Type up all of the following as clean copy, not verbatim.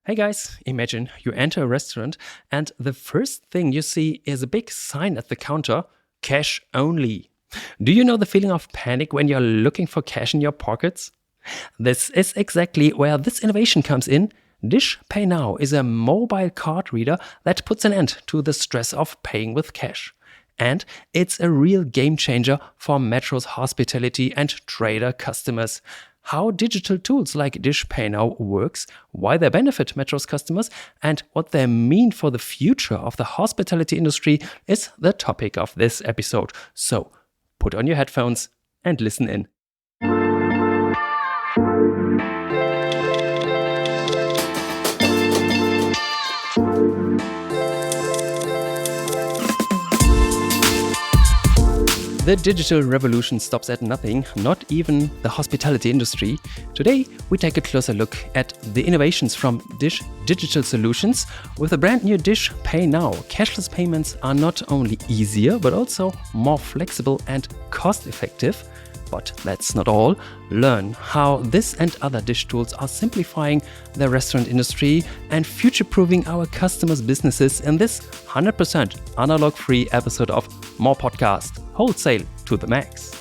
Hey guys, imagine you enter a restaurant and the first thing you see is a big sign at the counter, cash only. Do you know the feeling of panic when you're looking for cash in your pockets? This is exactly where this innovation comes in. Dish Pay Now is a mobile card reader that puts an end to the stress of paying with cash. And it's a real game changer for Metro's hospitality and trader customers. How digital tools like Dish Pay Now works, why they benefit Metro's customers, and what they mean for the future of the hospitality industry is the topic of this episode. So put on your headphones and listen in. The digital revolution stops at nothing, not even the hospitality industry. Today, we take a closer look at the innovations from Dish Digital Solutions. With the brand new Dish Pay Now, cashless payments are not only easier, but also more flexible and cost-effective. But that's not all. Learn how this and other Dish tools are simplifying the restaurant industry and future-proofing our customers' businesses in this 100% analog-free episode of More Podcast, Wholesale to the Max.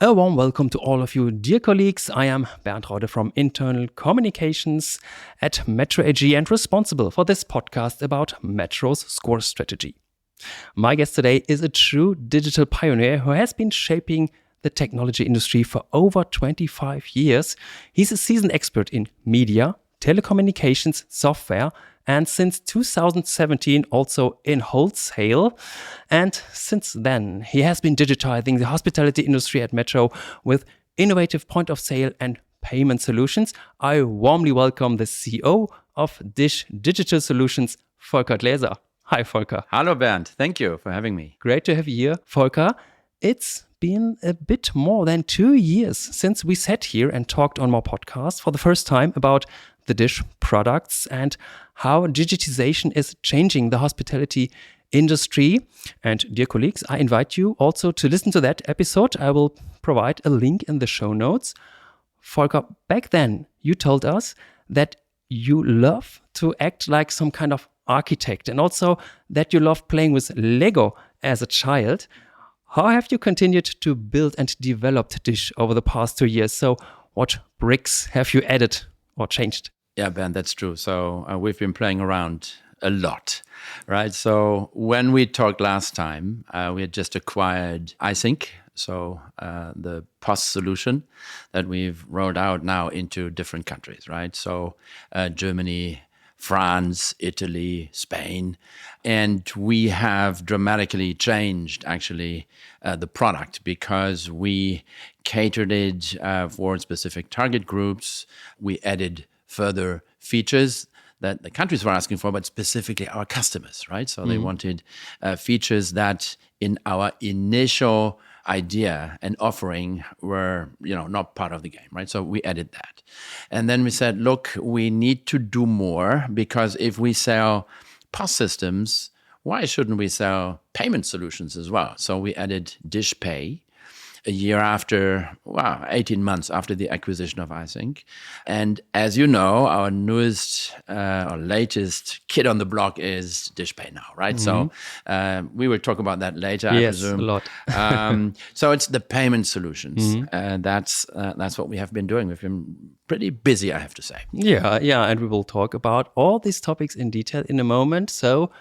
A warm welcome to all of you, dear colleagues. I am Bernd.Rodde from Internal Communications at Metro AG and responsible for this podcast about Metro's score strategy. My guest today is a true digital pioneer who has been shaping the technology industry for over 25 years. He's a seasoned expert in media, telecommunications, software, and since 2017 also in wholesale. And since then, he has been digitizing the hospitality industry at Metro with innovative point of sale and payment solutions. I warmly welcome the CEO of Dish Digital Solutions, Volker Gläser. Hi, Volker. Hello, Bernd. Thank you for having me. Great to have you here, Volker. It's been a bit more than 2 years since we sat here and talked on more podcasts for the first time about the Dish products and how digitization is changing the hospitality industry. And dear colleagues, I invite you also to listen to that episode. I will provide a link in the show notes. Volker, back then you told us that you love to act like some kind of architect and also that you loved playing with Lego as a child. How have you continued to build and develop Dish over the past 2 years? So what bricks have you added or changed? Yeah, Ben, that's true. So we've been playing around a lot, right? So when we talked last time, we had just acquired iSync, so the POS solution that we've rolled out now into different countries, right? So Germany, France, Italy, Spain, and we have dramatically changed actually the product because we catered it for specific target groups. We added further features that the countries were asking for, but specifically our customers, right? So they wanted features that in our initial idea and offering were, not part of the game, right? So we added that. And then we said, look, we need to do more because if we sell POS systems, why shouldn't we sell payment solutions as well? So we added Dish Pay a year after, 18 months after the acquisition of iSync. And as you know, our newest or latest kid on the block is Dish Pay Now, right? So we will talk about that later, I presume. Yes, a lot. So it's the payment solutions. That's what we have been doing. We've been pretty busy, I have to say. Yeah, and we will talk about all these topics in detail in a moment. So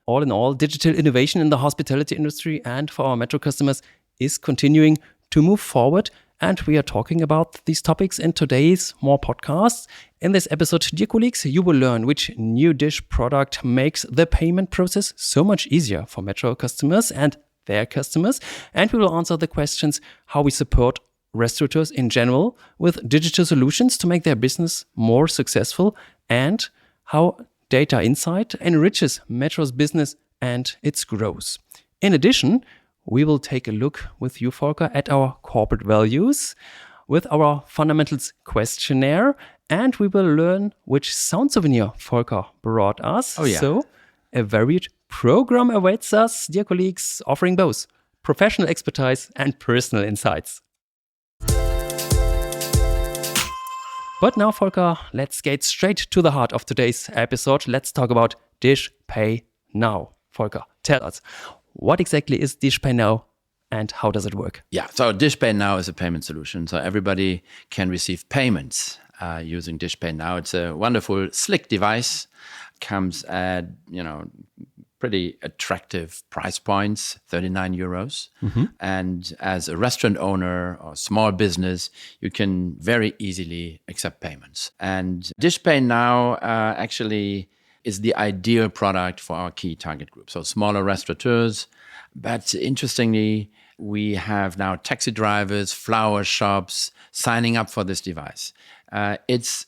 all in all, digital innovation in the hospitality industry and for our Metro customers is continuing to move forward. And we are talking about these topics in today's More Podcasts. In this episode, dear colleagues, you will learn which new Dish product makes the payment process so much easier for Metro customers and their customers. And we will answer the questions how we support restaurateurs in general with digital solutions to make their business more successful and how data insight enriches Metro's business and its growth. In addition, we will take a look with you, Volker, at our corporate values with our fundamentals questionnaire, and we will learn which sound souvenir Volker brought us. Oh, yeah. So a varied program awaits us, dear colleagues, offering both professional expertise and personal insights. But now, Volker, let's get straight to the heart of today's episode. Let's talk about Dish Pay Now. Volker, tell us, what exactly is Dish Pay Now and how does it work? Yeah, so Dish Pay Now is a payment solution. So everybody can receive payments using Dish Pay Now. It's a wonderful, slick device. Comes at, pretty attractive price points, 39 euros. And as a restaurant owner or small business, you can very easily accept payments. And Dish Pay Now actually is the ideal product for our key target group. So smaller restaurateurs. But interestingly, we have now taxi drivers, flower shops signing up for this device. It's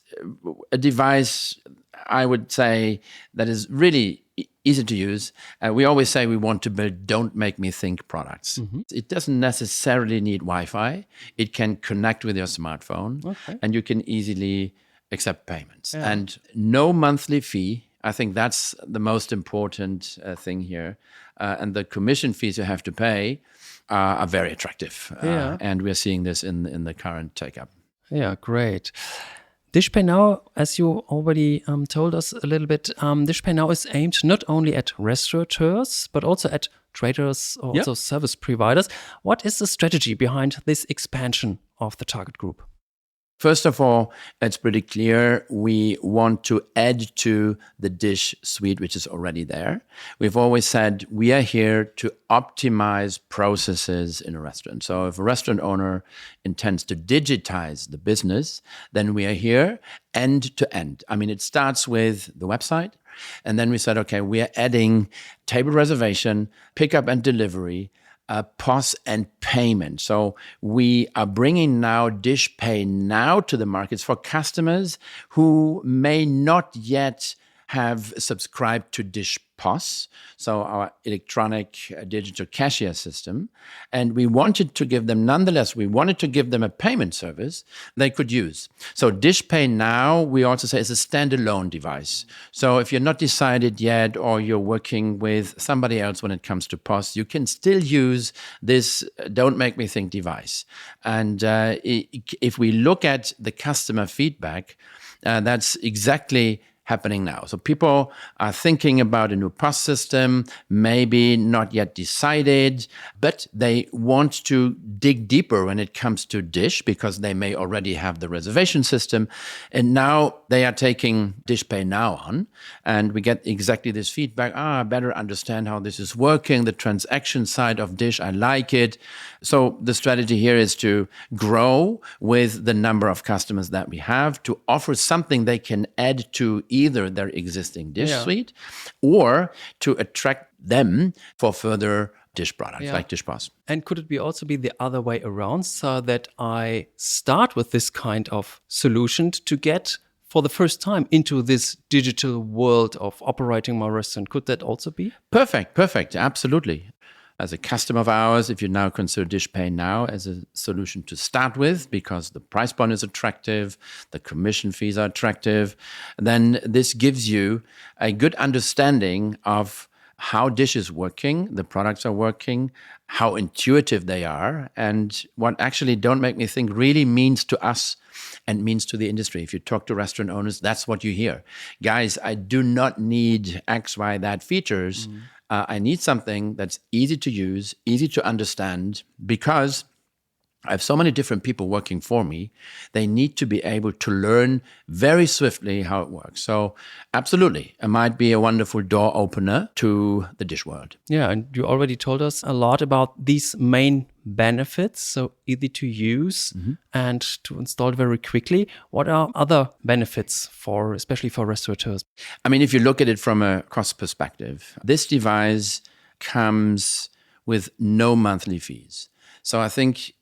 a device, I would say, that is really easy to use. We always say we want to build don't make me think products. It doesn't necessarily need Wi-Fi. It can connect with your smartphone and you can easily accept payments. Yeah. And no monthly fee. I think that's the most important thing here. And the commission fees you have to pay are very attractive. And we're seeing this in the current take-up. Yeah, great. Dish Pay Now, as you already told us a little bit, Dish Pay Now is aimed not only at restaurateurs, but also at traders, also service providers. What is the strategy behind this expansion of the target group? First of all, it's pretty clear we want to add to the Dish suite, which is already there. We've always said we are here to optimize processes in a restaurant. So if a restaurant owner intends to digitize the business, then we are here end to end. I mean, it starts with the website. And then we said, okay, we are adding table reservation, pickup and delivery, POS and payment. So we are bringing now Dish Pay Now to the markets for customers who may not yet have subscribed to Dish POS, so our electronic digital cashier system. And we wanted to give them, nonetheless, we wanted to give them a payment service they could use. So Dish Pay Now, we also say, is a standalone device. So if you're not decided yet or you're working with somebody else when it comes to POS, you can still use this Don't Make Me Think device. And if we look at the customer feedback, that's exactly happening now. So people are thinking about a new POS system, maybe not yet decided, but they want to dig deeper when it comes to Dish because they may already have the reservation system. And now they are taking Dish Pay Now on, and we get exactly this feedback. I better understand how this is working, the transaction side of Dish, I like it. So the strategy here is to grow with the number of customers that we have, to offer something they can add to either their existing Dish suite or to attract them for further Dish products like Dish POS. And could it also be the other way around, so that I start with this kind of solution to get for the first time into this digital world of operating my restaurant? Could that also be? Perfect. Absolutely. As a customer of ours, if you now consider Dish Pay Now as a solution to start with, because the price point is attractive, the commission fees are attractive, then this gives you a good understanding of how Dish is working, the products are working, how intuitive they are, and what actually Don't Make Me Think really means to us and means to the industry. If you talk to restaurant owners, that's what you hear. Guys, I do not need X, Y, that features. I need something that's easy to use, easy to understand, because I have so many different people working for me. They need to be able to learn very swiftly how it works. So absolutely, it might be a wonderful door opener to the Dish world. Yeah, and you already told us a lot about these main benefits, so easy to use and to install very quickly. What are other benefits for, especially for restaurateurs? I mean, if you look at it from a cost perspective, this device comes with no monthly fees. So I think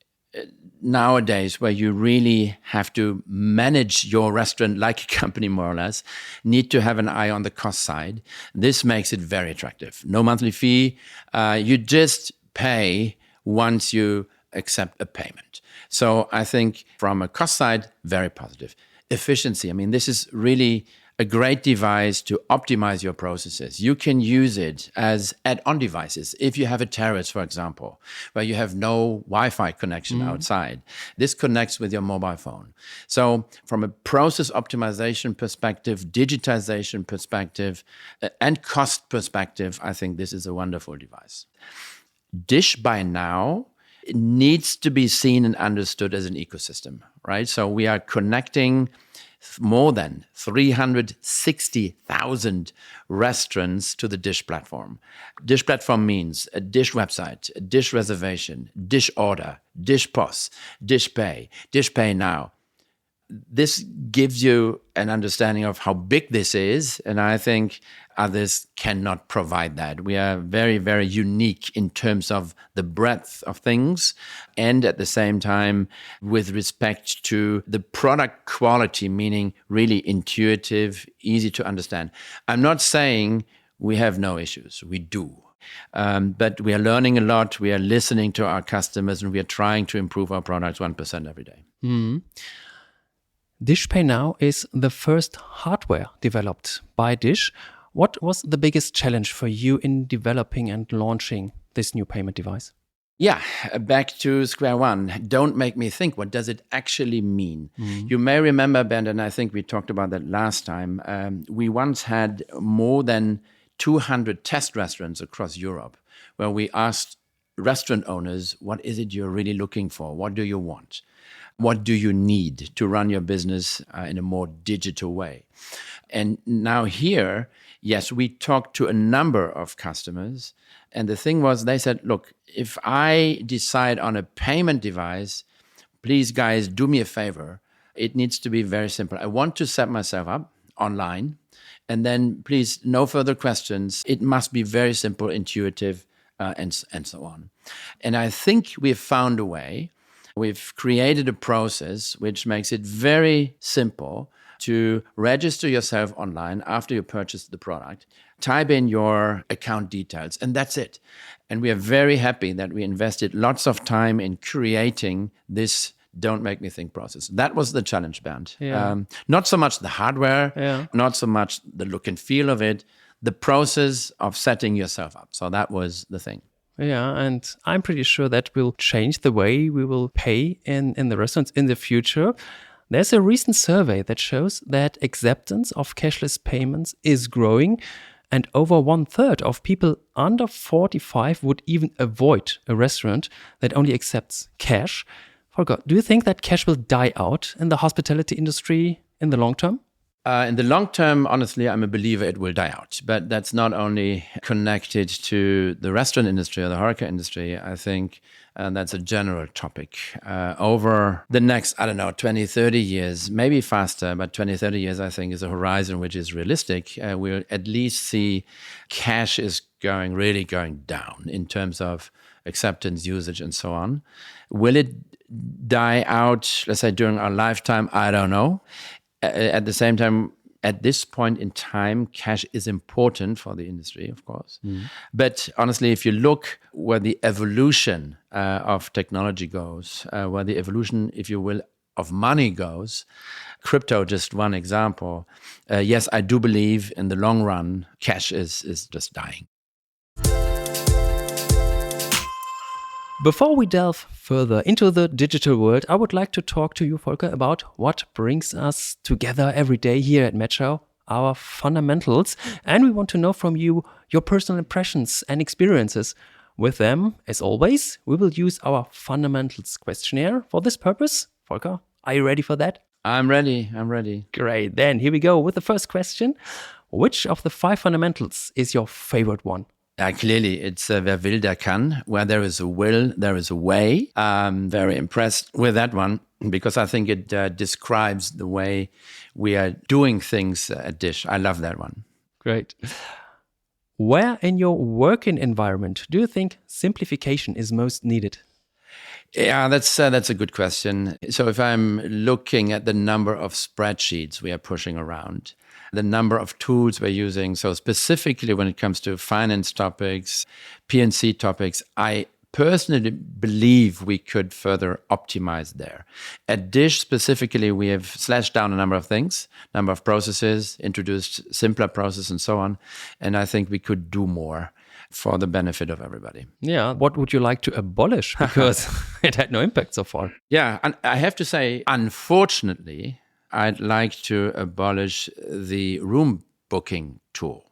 nowadays, where you really have to manage your restaurant like a company, more or less, need to have an eye on the cost side. This makes it very attractive. No monthly fee. You just pay once you accept a payment. So I think from a cost side, very positive. Efficiency. I mean, this is really a great device to optimize your processes. You can use it as add-on devices. If you have a terrace, for example, where you have no Wi-Fi connection outside, this connects with your mobile phone. So from a process optimization perspective, digitization perspective, and cost perspective, I think this is a wonderful device. Dish by now needs to be seen and understood as an ecosystem, right? So we are connecting more than 360,000 restaurants to the Dish platform. Dish platform means a Dish website, a Dish reservation, Dish order, Dish POS, Dish Pay Now. This gives you an understanding of how big this is, and I think others cannot provide that. We are very, very unique in terms of the breadth of things, and at the same time, with respect to the product quality, meaning really intuitive, easy to understand. I'm not saying we have no issues. We do. But we are learning a lot. We are listening to our customers, and we are trying to improve our products 1% every day. Dish Pay Now is the first hardware developed by Dish. What was the biggest challenge for you in developing and launching this new payment device? Yeah, back to square one. Don't make me think. What does it actually mean? You may remember, Bernd, and I think we talked about that last time. We once had more than 200 test restaurants across Europe where we asked restaurant owners, what is it you're really looking for? What do you want? What do you need to run your business in a more digital way? And now here, yes, we talked to a number of customers. And the thing was, they said, look, if I decide on a payment device, please, guys, do me a favor. It needs to be very simple. I want to set myself up online. And then, please, no further questions. It must be very simple, intuitive, and so on. And I think we've found a way. We've created a process which makes it very simple to register yourself online after you purchase the product, type in your account details, and that's it. And we are very happy that we invested lots of time in creating this Don't Make Me Think process. That was the challenge, Bernd. Not so much the hardware, not so much the look and feel of it, the process of setting yourself up. So that was the thing. Yeah, and I'm pretty sure that will change the way we will pay in the restaurants in the future. There's a recent survey that shows that acceptance of cashless payments is growing, and over 1/3 of people under 45 would even avoid a restaurant that only accepts cash. Volker, do you think that cash will die out in the hospitality industry in the long term? In the long term, honestly, I'm a believer it will die out. But that's not only connected to the restaurant industry or the HoReCa industry. I think that's a general topic. Over the next, 20, 30 years, maybe faster, but 20, 30 years, I think, is a horizon which is realistic. We'll at least see cash is really going down in terms of acceptance, usage, and so on. Will it die out, let's say, during our lifetime? I don't know. At the same time, at this point in time, cash is important for the industry, of course. But honestly, if you look where the evolution of technology goes, where the evolution, if you will, of money goes, crypto, just one example, yes, I do believe in the long run, cash is just dying. Before we delve further into the digital world, I would like to talk to you, Volker, about what brings us together every day here at Metro, our fundamentals. And we want to know from you your personal impressions and experiences with them. As always, we will use our fundamentals questionnaire for this purpose. Volker, are you ready for that? I'm ready. Great. Then here we go with the first question. Which of the 5 fundamentals is your favorite one? Clearly, it's wer will, der kann. Where there is a will, there is a way. I'm very impressed with that one because I think it describes the way we are doing things at Dish. I love that one. Great. Where in your working environment do you think simplification is most needed? Yeah, that's a good question. So if I'm looking at the number of spreadsheets we are pushing around, the number of tools we're using, so specifically when it comes to finance topics, P&C topics, I personally believe we could further optimize there. At Dish specifically, we have slashed down a number of things, number of processes, introduced simpler processes and so on. And I think we could do more for the benefit of everybody. Yeah. What would you like to abolish? Because it had no impact so far. Yeah. And I have to say, unfortunately, I'd like to abolish the room booking tool,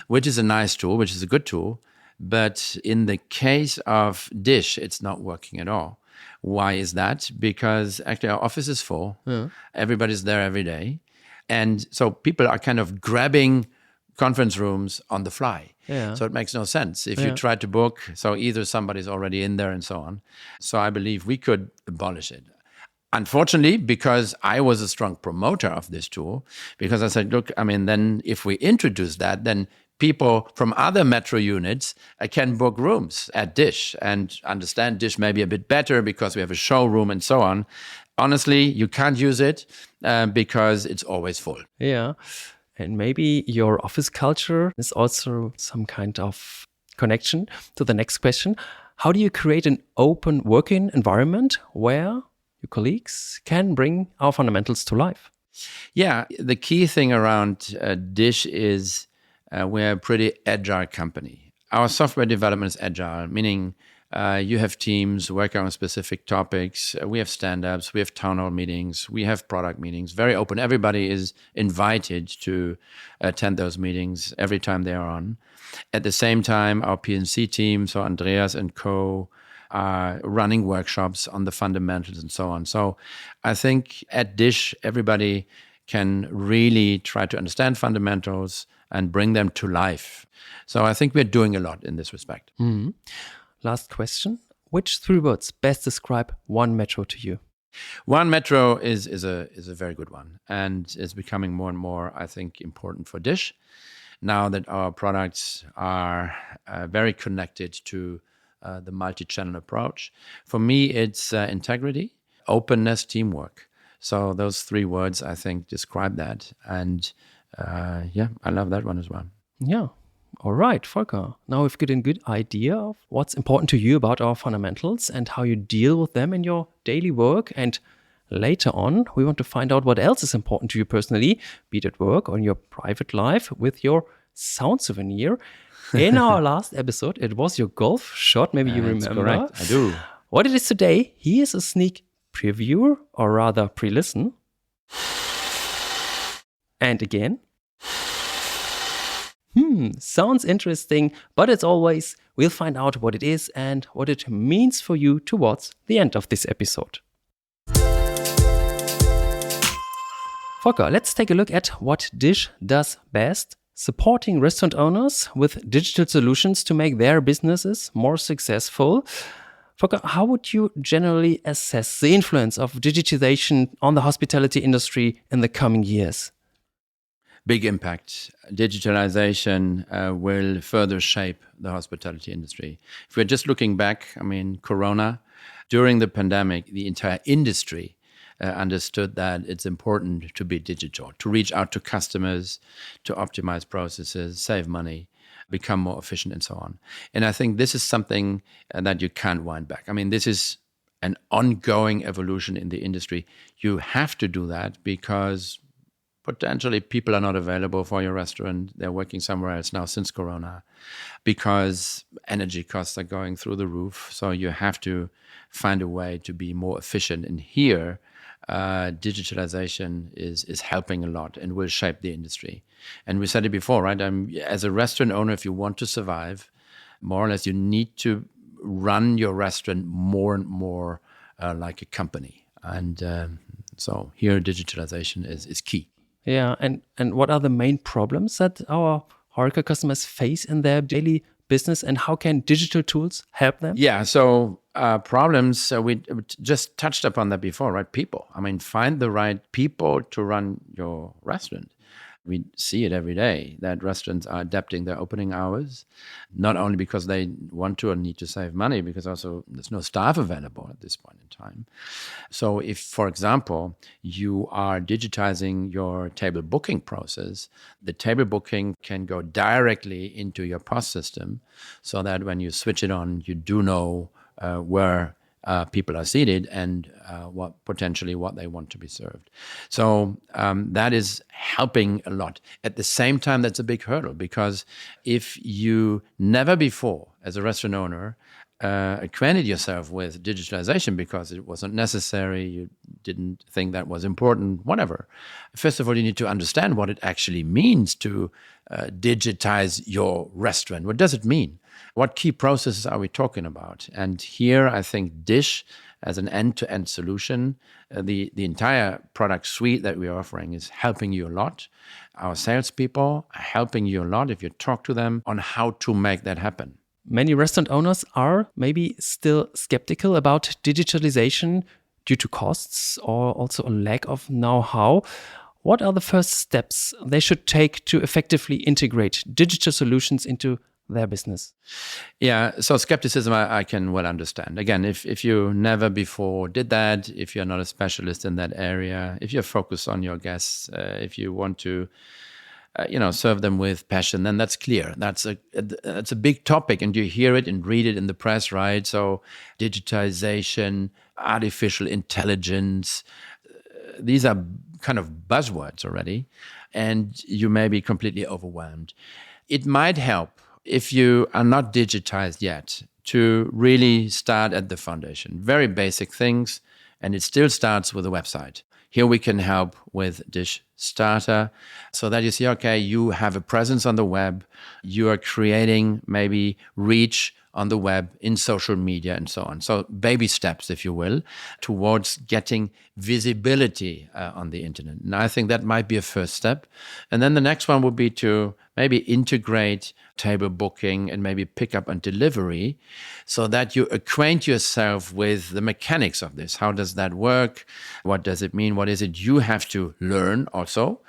which is a nice tool, which is a good tool. But in the case of Dish, it's not working at all. Why is that? Because actually our office is full. Everybody's there every day. And so people are kind of grabbing conference rooms on the fly. Yeah. So it makes no sense if you try to book. So either somebody's already in there and so on. So I believe we could abolish it. Unfortunately, because I was a strong promoter of this tool, because I said, look, I mean, then if we introduce that, then people from other metro units can book rooms at Dish and understand Dish maybe a bit better because we have a showroom and so on. Honestly, you can't use it because it's always full. Yeah. And maybe your office culture is also some kind of connection to the next question. How do you create an open working environment where your colleagues can bring our fundamentals to life? Yeah, the key thing around Dish is we're a pretty agile company. Our software development is agile, meaning you have teams working on specific topics. We have stand-ups, we have town hall meetings, we have product meetings, very open. Everybody is invited to attend those meetings every time they are on. At the same time, our P&C team, so Andreas and co, are running workshops on the fundamentals and so on. So I think at Dish, everybody can really try to understand fundamentals and bring them to life. So I think we're doing a lot in this respect. Last question. Which 3 words best describe one metro to you? One metro is a very good one, and it's becoming more and more, I think, important for Dish. Now that our products are very connected to the multi-channel approach. For me, it's integrity, openness, teamwork. So those 3 words, I think, describe that. And I love that one as well. Yeah. All right, Volker. Now we've got a good idea of what's important to you about our fundamentals and how you deal with them in your daily work. And later on, we want to find out what else is important to you personally, be it at work or in your private life, with your sound souvenir. In our last episode, it was your golf shot. Maybe you remember. Correct. I do. What it is today, here's a sneak preview, or rather pre-listen. And again. Sounds interesting, but as always, we'll find out what it is and what it means for you towards the end of this episode. Volker, let's take a look at what Dish does best, supporting restaurant owners with digital solutions to make their businesses more successful. Volker, how would you generally assess the influence of digitization on the hospitality industry in the coming years? Big impact. Digitalization will further shape the hospitality industry. If we're just looking back, I mean, Corona, during the pandemic, the entire industry understood that it's important to be digital, to reach out to customers, to optimize processes, save money, become more efficient, and so on. And I think this is something that you can't wind back. I mean, this is an ongoing evolution in the industry. You have to do that because potentially people are not available for your restaurant. They're working somewhere else now since Corona because energy costs are going through the roof. So you have to find a way to be more efficient. And here, digitalization is helping a lot and will shape the industry. And we said it before, right? As a restaurant owner, if you want to survive, more or less, you need to run your restaurant more and more like a company. And so here, digitalization is key. Yeah, and what are the main problems that our HoReCa customers face in their daily business, and how can digital tools help them? Yeah, so problems, we just touched upon that before, right? People. I mean, find the right people to run your restaurant. We see it every day that restaurants are adapting their opening hours, not only because they want to or need to save money, because also there's no staff available at this point in time. So if, for example, you are digitizing your table booking process, the table booking can go directly into your POS system so that when you switch it on, you do know where people are seated and what they want to be served. So that is helping a lot. At the same time, that's a big hurdle, because if you never before, as a restaurant owner, acquainted yourself with digitalization because it wasn't necessary, you didn't think that was important, whatever. First of all, you need to understand what it actually means to digitize your restaurant. What does it mean? What key processes are we talking about? And here, I think Dish, as an end-to-end solution, the entire product suite that we're offering is helping you a lot. Our salespeople are helping you a lot if you talk to them on how to make that happen. Many restaurant owners are maybe still skeptical about digitalization due to costs or also a lack of know-how. What are the first steps they should take to effectively integrate digital solutions into their business? Yeah, so skepticism I can well understand. Again, if you never before did that, if you're not a specialist in that area, if you're focused on your guests, if you want to serve them with passion, then that's clear. That's a big topic, and you hear it and read it in the press, right? So digitization, artificial intelligence, these are kind of buzzwords already, and you may be completely overwhelmed. It might help if you are not digitized yet to really start at the foundation. Very basic things, and it still starts with a website. Here we can help with Dish Starter so that you see, okay, you have a presence on the web, you are creating maybe reach on the web, in social media, and so on. So baby steps, if you will, towards getting visibility on the internet. And I think that might be a first step. And then the next one would be to maybe integrate table booking and maybe pickup and delivery so that you acquaint yourself with the mechanics of this. How does that work? What does it mean? What is it you have to learn also?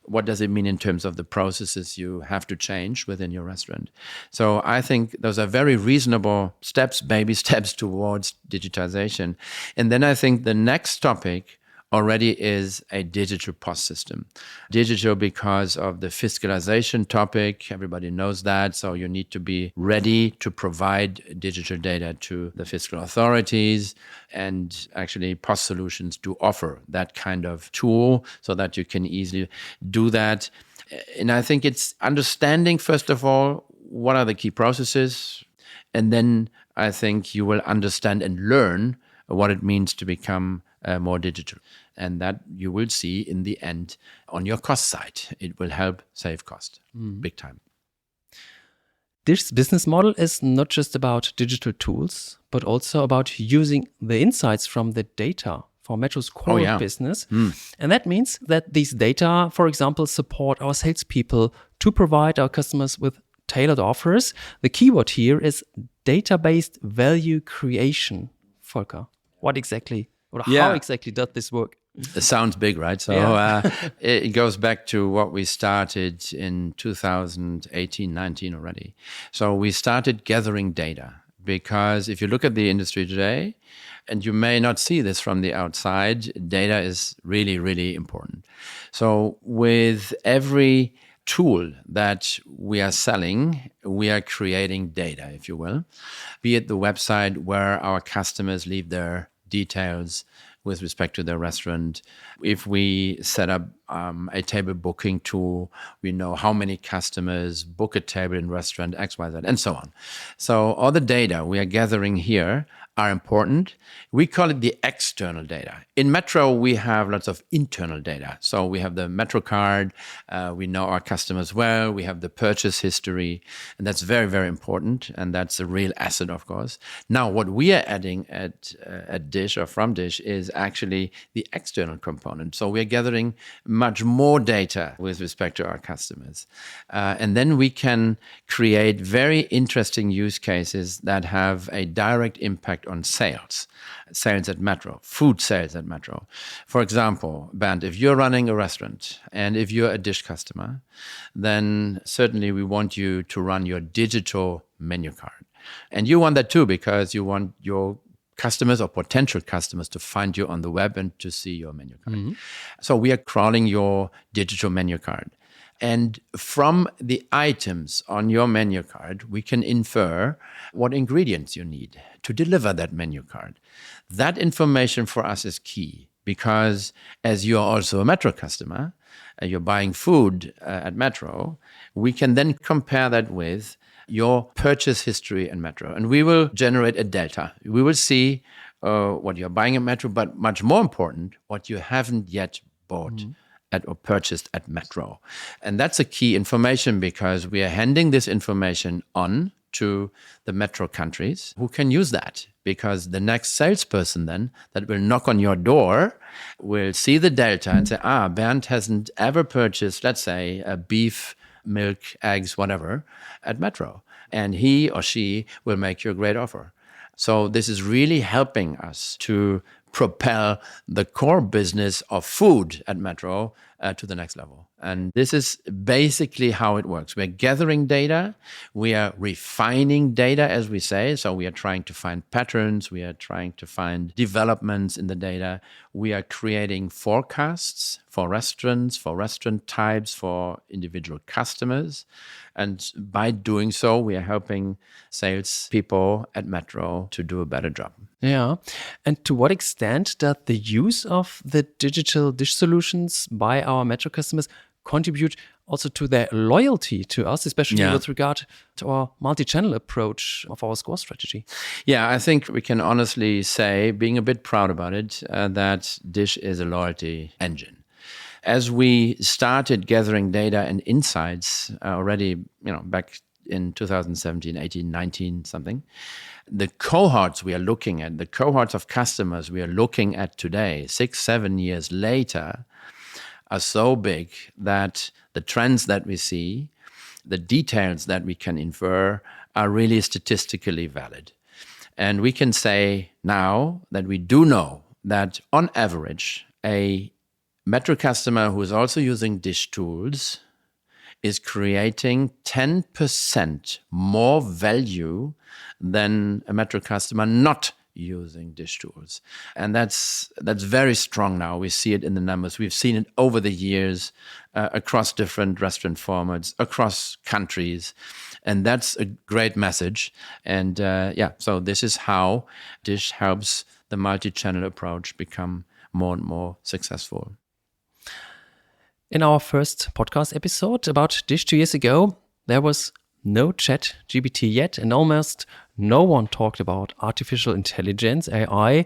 What does it mean in terms of the processes you have to change within your restaurant? So I think those are very reasonable steps, baby steps towards digitization. And then I think the next topic already is a digital POS system. Digital because of the fiscalization topic. Everybody knows that. So you need to be ready to provide digital data to the fiscal authorities. And actually, POS solutions do offer that kind of tool so that you can easily do that. And I think it's understanding, first of all, what are the key processes? And then I think you will understand and learn what it means to become more digital. And that you will see in the end on your cost side. It will help save cost big time. This business model is not just about digital tools, but also about using the insights from the data for Metro's core business. And that means that these data, for example, support our salespeople to provide our customers with tailored offers. The keyword here is data-based value creation. Volker, what exactly, or how exactly does this work? It sounds big, right? So it goes back to what we started in 2018, 19 already. So we started gathering data because if you look at the industry today, and you may not see this from the outside, data is really, really important. So with every tool that we are selling, we are creating data, if you will, be it the website where our customers leave their details with respect to their restaurant. If we set up a table booking tool, we know how many customers book a table in restaurant X, Y, Z, and so on. So all the data we are gathering here are important. We call it the external data. In Metro, we have lots of internal data. So we have the Metro card, we know our customers well, we have the purchase history, and that's very, very important, and that's a real asset, of course. Now, what we are adding at Dish or from Dish is actually the external component. So we're gathering much more data with respect to our customers. And then we can create very interesting use cases that have a direct impact on sales at Metro, food sales at Metro. For example, Bernd, if you're running a restaurant and if you're a Dish customer, then certainly we want you to run your digital menu card. And you want that too because you want your customers or potential customers to find you on the web and to see your menu card. So we are crawling your digital menu card. And from the items on your menu card, we can infer what ingredients you need to deliver that menu card. That information for us is key because as you are also a Metro customer, you're buying food at Metro, we can then compare that with your purchase history in Metro. And we will generate a delta. We will see what you're buying at Metro, but much more important, what you haven't yet bought at or purchased at Metro. And that's a key information because we are handing this information on to the Metro countries who can use that because the next salesperson then that will knock on your door will see the delta and say, Bernd hasn't ever purchased, let's say, a beef, milk, eggs, whatever, at Metro. And he or she will make you a great offer. So this is really helping us to propel the core business of food at Metro to the next level. And this is basically how it works. We're gathering data, we are refining data, as we say. So we are trying to find patterns, we are trying to find developments in the data. We are creating forecasts for restaurants, for restaurant types, for individual customers. And by doing so, we are helping salespeople at Metro to do a better job. Yeah. And to what extent does the use of the digital dish solutions by our Metro customers contribute also to their loyalty to us, especially with regard to our multi-channel approach of our score strategy? Yeah, I think we can honestly say, being a bit proud about it, that Dish is a loyalty engine. As we started gathering data and insights already, back in 2017, 18, 19, something, the cohorts we are looking at, the cohorts of customers we are looking at today, 6, 7 years later, are so big that the trends that we see, the details that we can infer are really statistically valid. And we can say now that we do know that on average, a Metro customer who is also using Dish tools is creating 10% more value than a Metro customer not using Dish tools. And that's very strong now. We see it in the numbers. We've seen it over the years across different restaurant formats, across countries. And that's a great message. And so this is how Dish helps the multi-channel approach become more and more successful. In our first podcast episode about Dish 2 years ago, there was no ChatGPT yet, and almost no one talked about artificial intelligence. AI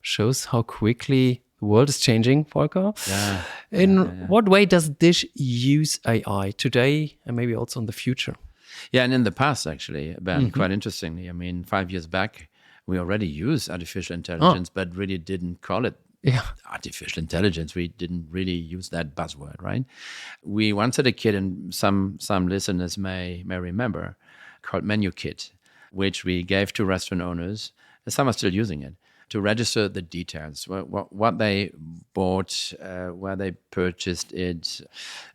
shows how quickly the world is changing, Volker. In what way does Dish use AI today and maybe also in the future? Yeah, and in the past, actually, Ben, quite interestingly. I mean, 5 years back, we already used artificial intelligence, but really didn't call it artificial intelligence. We didn't really use that buzzword, right? We once had a kit, and some listeners may remember, called Menu Kit, which we gave to restaurant owners, and some are still using it, to register the details, what they bought, where they purchased it,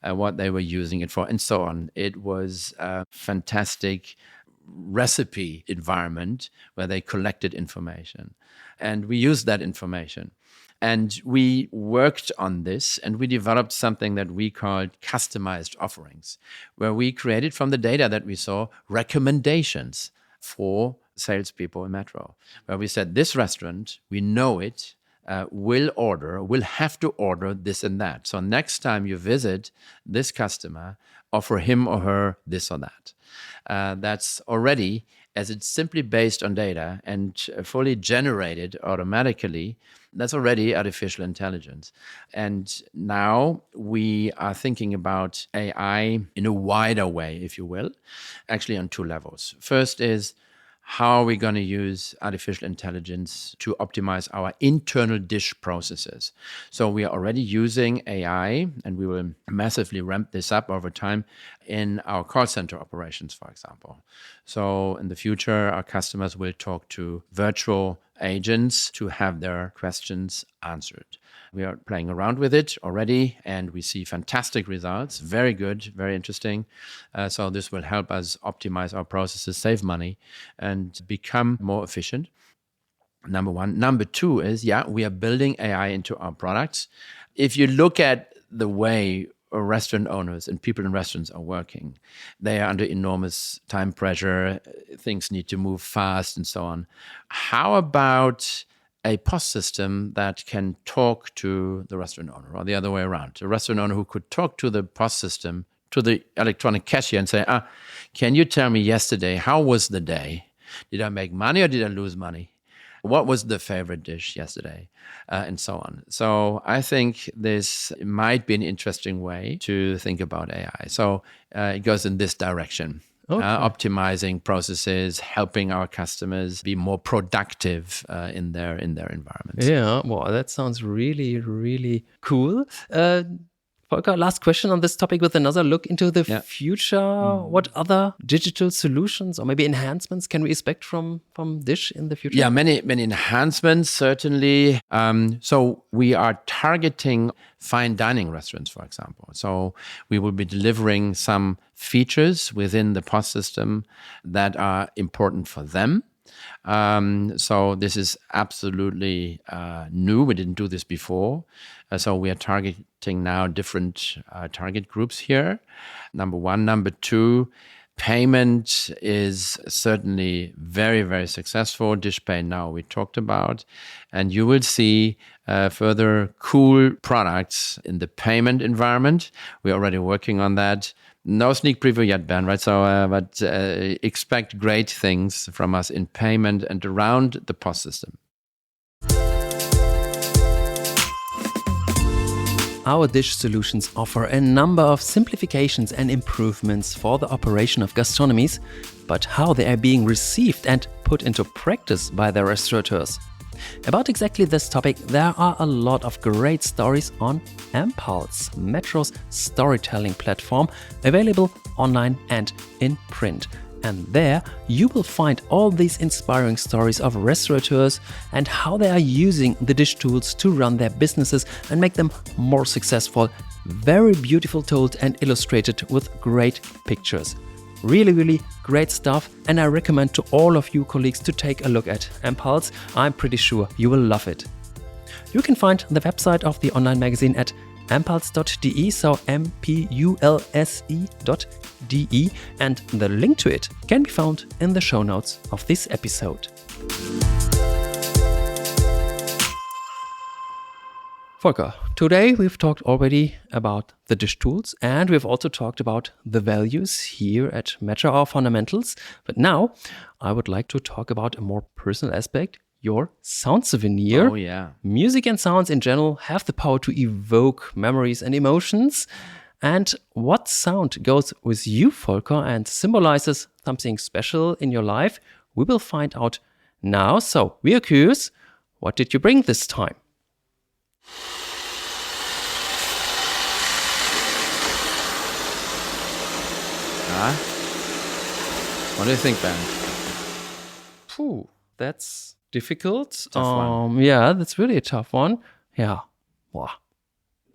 what they were using it for, and so on. It was a fantastic recipe environment where they collected information. And we used that information. And we worked on this, and we developed something that we called customized offerings, where we created from the data that we saw recommendations for salespeople in Metro, where we said, this restaurant, we know it, will have to order this and that. So next time you visit this customer, offer him or her this or that. That's already, as it's simply based on data and fully generated automatically, that's already artificial intelligence. And now we are thinking about AI in a wider way, if you will, actually on 2 levels. First is, how are we going to use artificial intelligence to optimize our internal Dish processes? So we are already using AI, and we will massively ramp this up over time in our call center operations, for example. So in the future, our customers will talk to virtual agents to have their questions answered. We are playing around with it already, and we see fantastic results. Very good, very interesting. So this will help us optimize our processes, save money, and become more efficient. Number one. Number 2 is, we are building AI into our products. If you look at the way restaurant owners and people in restaurants are working. They are under enormous time pressure. Things need to move fast and so on. How about a POS system that can talk to the restaurant owner, or the other way around? A restaurant owner who could talk to the POS system, to the electronic cashier, and say, can you tell me yesterday, how was the day? Did I make money or did I lose money? What was the favorite dish yesterday? And so on. So I think this might be an interesting way to think about AI. So it goes in this direction. Okay. Optimizing processes, helping our customers be more productive in their environments. Yeah, well, that sounds really, really cool. Volker, last question on this topic with another look into the future. What other digital solutions or maybe enhancements can we expect from Dish in the future? Yeah, many enhancements, certainly. So we are targeting fine dining restaurants, for example. So we will be delivering some features within the POS system that are important for them. So this is absolutely new. We didn't do this before. So we are targeting now different target groups here. Number one. Number two, payment is certainly very, very successful. DishPay now we talked about. And you will see further cool products in the payment environment. We're already working on that. No sneak preview yet, Ben, right? So, but expect great things from us in payment and around the POS system. Our Dish solutions offer a number of simplifications and improvements for the operation of gastronomies, but how they are being received and put into practice by their restaurateurs. About exactly this topic, there are a lot of great stories on Impulse, Metro's storytelling platform, available online and in print. And there you will find all these inspiring stories of restaurateurs and how they are using the Dish tools to run their businesses and make them more successful. Very beautiful told and illustrated with great pictures. Really, really great stuff, and I recommend to all of you colleagues to take a look at Impulse. I'm pretty sure you will love it. You can find the website of the online magazine at impulse.de, so mpulse.de, and the link to it can be found in the show notes of this episode. Volker, today we've talked already about the Dish tools, and we've also talked about the values here at Metro, our fundamentals. But now I would like to talk about a more personal aspect, your sound souvenir. Oh, yeah. Music and sounds in general have the power to evoke memories and emotions. And what sound goes with you, Volker, and symbolizes something special in your life? We will find out now. So we are curious, what did you bring this time? What do you think, Ben? Phew, that's difficult. Tough one. Yeah, that's really a tough one. Yeah. Wow.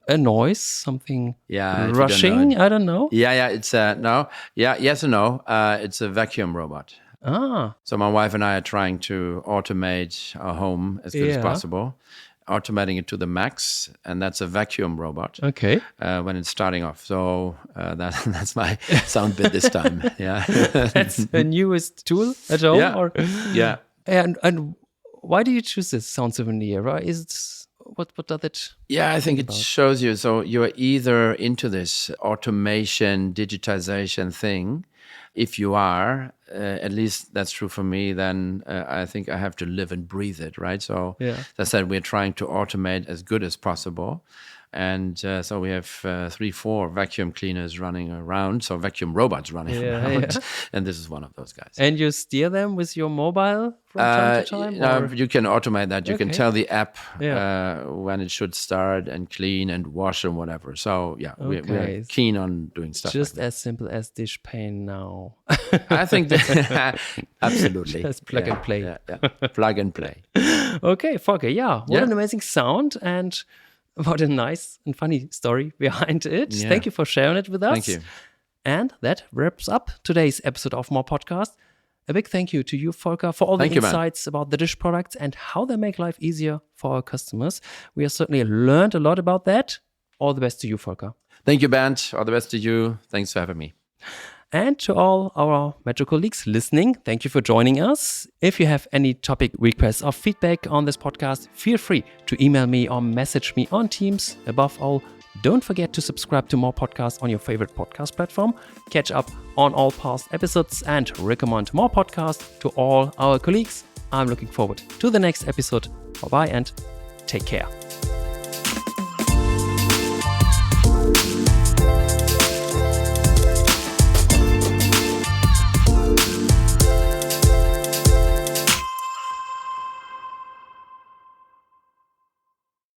A noise, something rushing, I don't know. Yeah, it's no. Yeah, yes and no. It's a vacuum robot. So my wife and I are trying to automate our home as good as possible, automating it to the max, and that's a vacuum robot. Okay. When it's starting off. So that's my sound bit this time. Yeah. That's the newest tool at home? Yeah. Or? Yeah. And why do you choose this sound souvenir? Right? Is it, what does it? Yeah, I think it shows you. So you're either into this automation, digitization thing. If you are, at least that's true for me, then I think I have to live and breathe it, right? So as I said, we're trying to automate as good as possible. And so we have 3-4 vacuum cleaners running around, so vacuum robots running around. And this is one of those guys. And you steer them with your mobile from time to time? You can automate that. You can tell the app when it should start and clean and wash and whatever. So we're keen on doing stuff. Just like as simple as DishPay now. I think that absolutely. Just plug and play. Yeah. Plug and play. Okay, Volker, what an amazing sound, and what a nice and funny story behind it. Yeah. Thank you for sharing it with us. Thank you. And that wraps up today's episode of More Podcast. A big thank you to you, Volker, for all the insights about the Dish products and how they make life easier for our customers. We have certainly learned a lot about that. All the best to you, Volker. Thank you, Bernd. All the best to you. Thanks for having me. And to all our Metro colleagues listening, thank you for joining us. If you have any topic requests or feedback on this podcast, feel free to email me or message me on Teams. Above all, don't forget to subscribe to more podcasts on your favorite podcast platform, catch up on all past episodes, and recommend more podcasts to all our colleagues. I'm looking forward to the next episode. Bye-bye and take care.